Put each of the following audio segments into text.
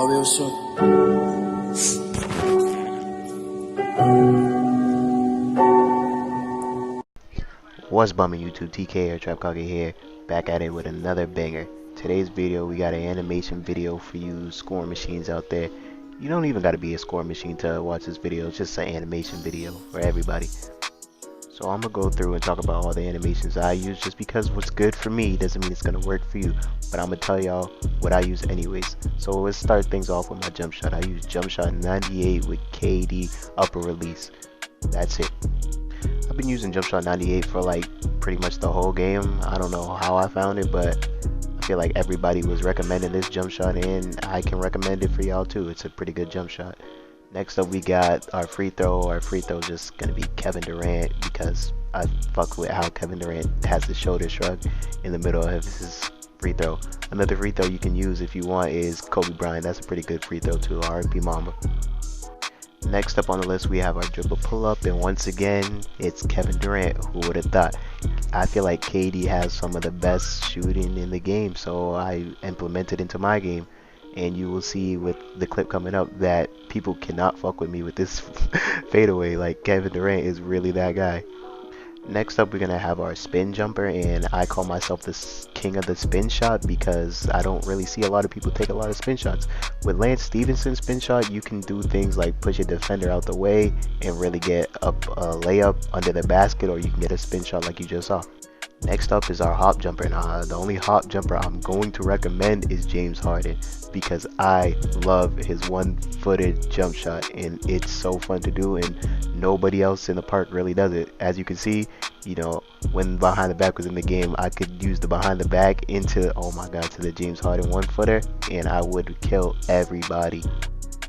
real shit. What's bumming YouTube? TK or Trap Cocky here, back at it with another banger. Today's video, we got an animation video for you scoring machines out there. You don't even got to be a scoring machine to watch this video. It's just an animation video for everybody. So I'm gonna go through and talk about all the animations I use, just because what's good for me doesn't mean it's gonna work for you, but I'm gonna tell y'all what I use anyways. So let's start things off with my jump shot. I use jump shot 98 with KD upper release. That's it. I've been using jump shot 98 for like pretty much the whole game. I don't know how I found it, but I feel like everybody was recommending this jump shot, and I can recommend it for y'all too. It's a pretty good jump shot. Next up, we got our free throw. Our free throw is just gonna be Kevin Durant, because I fuck with how Kevin Durant has the shoulder shrug in the middle of his free throw. Another free throw you can use if you want is Kobe Bryant. That's a pretty good free throw too. R.I.P. Mama. Next up on the list, we have our dribble pull-up, and once again, it's Kevin Durant. Who would have thought? I feel like KD has some of the best shooting in the game, so I implemented into my game. And you will see with the clip coming up that people cannot fuck with me with this fadeaway. Like, Kevin Durant is really that guy. Next up, we're gonna have our spin jumper, and I call myself the king of the spin shot because I don't really see a lot of people take a lot of spin shots. With Lance Stephenson's spin shot, you can do things like push a defender out the way and really get up a layup under the basket, or you can get a spin shot like you just saw. Next up is our hop jumper, and the only hop jumper I'm going to recommend is James Harden, because I love his one-footed jump shot, and it's so fun to do, and nobody else in the park really does it. As you can see, you know, when behind the back was in the game, I could use the behind the back into, oh my god, to the James Harden one-footer, and I would kill everybody.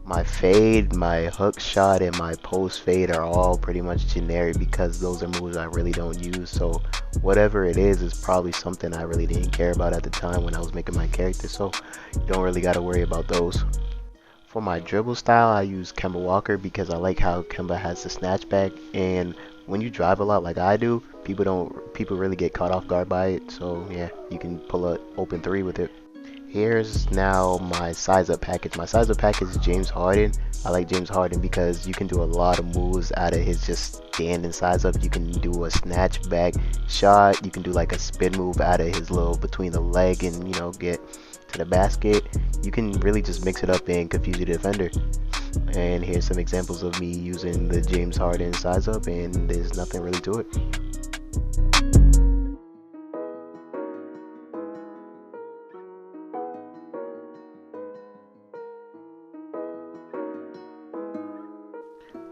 My fade, my hook shot, and my post fade are all pretty much generic because those are moves I really don't use. So whatever it is probably something I really didn't care about at the time when I was making my character. So you don't really got to worry about those. For my dribble style, I use Kemba Walker because I like how Kemba has the snatchback, and when you drive a lot like I do, people really get caught off guard by it. So yeah, you can pull an open three with it. Here's now my size up package. My size up package is James Harden. I like James Harden because you can do a lot of moves out of his just standing size up. You can do a snatch back shot. You can do like a spin move out of his little between the leg and, you know, get to the basket. You can really just mix it up and confuse your defender. And here's some examples of me using the James Harden size up, and there's nothing really to it.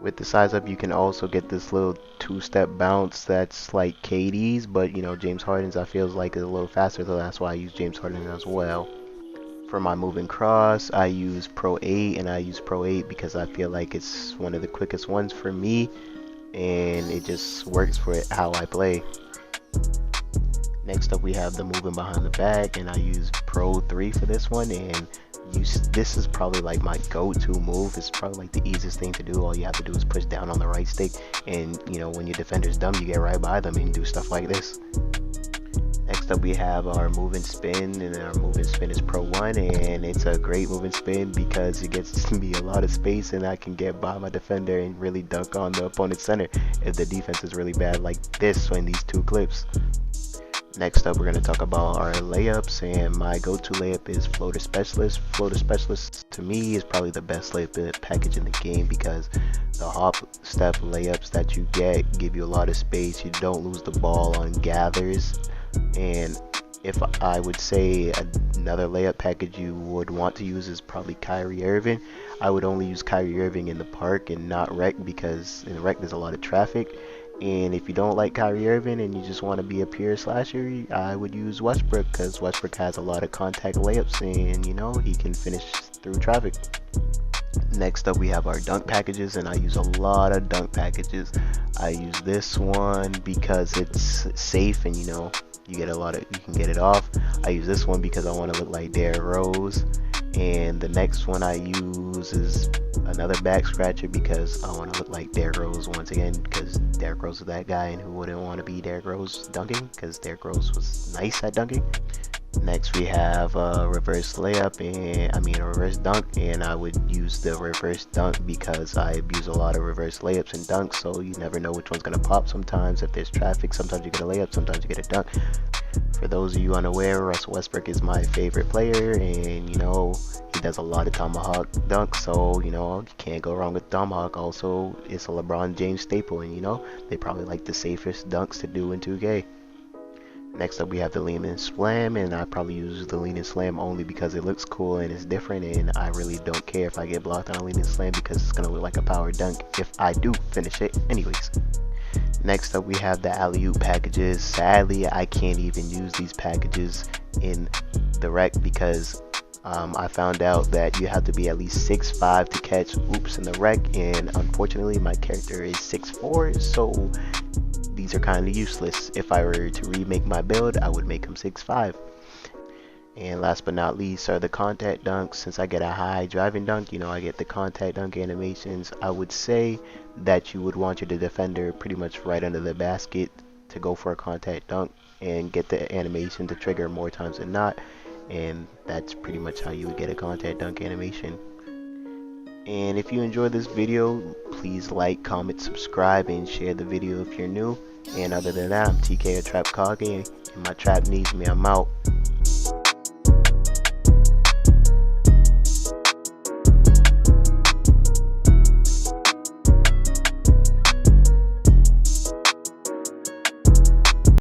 With the size up, you can also get this little two-step bounce that's like KD's, but you know, James Harden's I feels like is a little faster, so that's why I use James Harden as well. For my moving cross, I use Pro 8, and I use Pro 8 because I feel like it's one of the quickest ones for me, and it just works for how I play. Next up, we have the moving behind the back, and I use Pro 3 for this one, and this is probably like my go-to move. It's probably like the easiest thing to do. All you have to do is push down on the right stick, and you know, when your defender's dumb, you get right by them and do stuff like this. Next up, we have our moving spin, and our moving spin is Pro 1, and it's a great moving spin because it gets me a lot of space, and I can get by my defender and really dunk on the opponent's center if the defense is really bad, like this in these two clips. Next up, we're going to talk about our layups, and my go-to layup is Floater Specialist. Floater Specialist to me is probably the best layup package in the game because the hop step layups that you get give you a lot of space. You don't lose the ball on gathers, and if I would say another layup package you would want to use is probably Kyrie Irving. I would only use Kyrie Irving in the park and not rec, because in rec there's a lot of traffic. And if you don't like Kyrie Irving and you just want to be a pure slasher, I would use Westbrook, because Westbrook has a lot of contact layups, and you know, he can finish through traffic. Next up, we have our dunk packages, and I use a lot of dunk packages. I use this one because it's safe, and you know, you can get it off. I use this one because I want to look like Derrick Rose, And the next one I use is another back scratcher because I want to look like Derrick Rose once again, because Derrick Rose was that guy, and who wouldn't want to be Derrick Rose dunking, because Derrick Rose was nice at dunking. Next we have a reverse layup, and I mean a reverse dunk, and I would use the reverse dunk because I abuse a lot of reverse layups and dunks, so you never know which one's gonna pop. Sometimes if there's traffic, sometimes you get a layup, sometimes you get a dunk. For those of you unaware, Russell Westbrook is my favorite player, and you know, he does a lot of tomahawk dunks, so you know, you can't go wrong with tomahawk. Also, it's a LeBron James staple, and you know, they probably like the safest dunks to do in 2K. Next up we have the Lehman Slam, and I probably use the Lehman Slam only because it looks cool and it's different, and I really don't care if I get blocked on a Lehman Slam because it's gonna look like a power dunk if I do finish it anyways. Next up we have the alley-oop packages. Sadly, I can't even use these packages in the rec because I found out that you have to be at least 6'5" to catch oops in the rec, and unfortunately my character is 6'4", so these are kind of useless. If I were to remake my build, I would make them 6'5". And last but not least are the contact dunks. Since I get a high driving dunk, you know, I get the contact dunk animations. I would say that you would want your defender pretty much right under the basket to go for a contact dunk and get the animation to trigger more times than not, and that's pretty much how you would get a contact dunk animation. And if you enjoyed this video, please like, comment, subscribe, and share the video if you're new. And other than that, I'm TK or Trap Kage, and my trap needs me. I'm out.